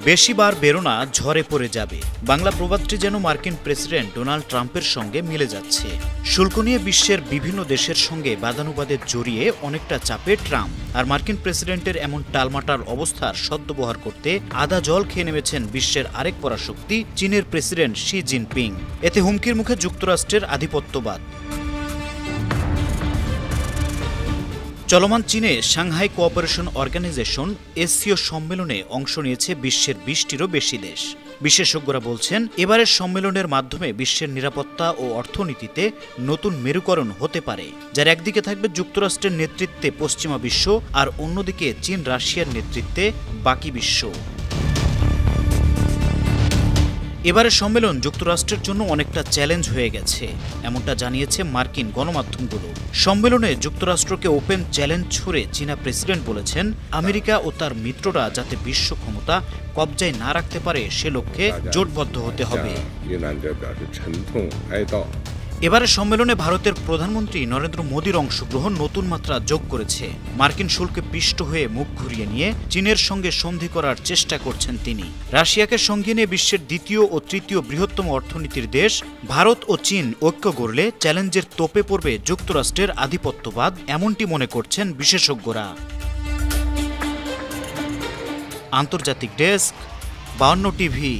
বেশিবার বেরোনা ঝড়ে পড়ে যাবে। বাংলা প্রবাদটি যেন মার্কিন প্রেসিডেন্ট ডোনাল্ড ট্রাম্পের সঙ্গে মিলে যাচ্ছে। শুল্ক নিয়ে বিশ্বের বিভিন্ন দেশের সঙ্গে বাদানুবাদে জড়িয়ে অনেকটা চাপে ট্রাম্প। আর মার্কিন প্রেসিডেন্টের এমন টালমাটাল অবস্থার সদ্ব্যবহার করতে আদা জল খেয়ে নেমেছেন বিশ্বের আরেক পরাশক্তি চীনের প্রেসিডেন্ট শি জিনপিং। এতে হুমকির মুখে যুক্তরাষ্ট্রের আধিপত্যবাদ। চলমান চীনে সাংহাই কোঅপারেশন অর্গানাইজেশন এসসিও সম্মেলনে অংশ নিয়েছে বিশ্বের 20টিরও বেশি দেশ। বিশেষজ্ঞরা বলছেন, এবারের সম্মেলনের মাধ্যমে বিশ্বের নিরাপত্তা ও অর্থনীতিতে নতুন মেরুকরণ হতে পারে, যার একদিকে থাকবে যুক্তরাষ্ট্রের নেতৃত্বে পশ্চিমা বিশ্ব আর অন্যদিকে চীন রাশিয়ার নেতৃত্বে বাকি বিশ্ব। এবারের সম্মেলন যুক্তরাষ্ট্রের জন্য অনেকটা চ্যালেঞ্জ হয়ে গেছে, এমনটা জানিয়েছে মার্কিন গণমাধ্যমগুলো। সম্মেলনে যুক্তরাষ্ট্রকে ওপেন চ্যালেঞ্জ ছুড়ে চীনা প্রেসিডেন্ট বলেছেন, আমেরিকা ও তার মিত্ররা যাতে বিশ্ব ক্ষমতা কবজায় না রাখতে পারে সে লক্ষ্যে জোটবদ্ধ হতে হবে। এবারের সম্মেলনে ভারতের প্রধানমন্ত্রী নরেন্দ্র মোদীর অংশগ্রহণ নতুন মাত্রা যোগ করেছে। মার্কিন শুল্কে পিষ্ট হয়ে মুখ ঘুরিয়ে নিয়ে চীনের সঙ্গে সন্ধি করার চেষ্টা করছেন তিনি। রাশিয়াকে সঙ্গে নিয়ে বিশ্বের দ্বিতীয় ও তৃতীয় বৃহত্তম অর্থনীতির দেশ ভারত ও চীন ঐক্য গড়লে চ্যালেঞ্জের তোপে পড়বে যুক্তরাষ্ট্রের আধিপত্যবাদ, এমনটি মনে করছেন বিশেষজ্ঞরা। আন্তর্জাতিক ডেস্ক, 52 টিভি।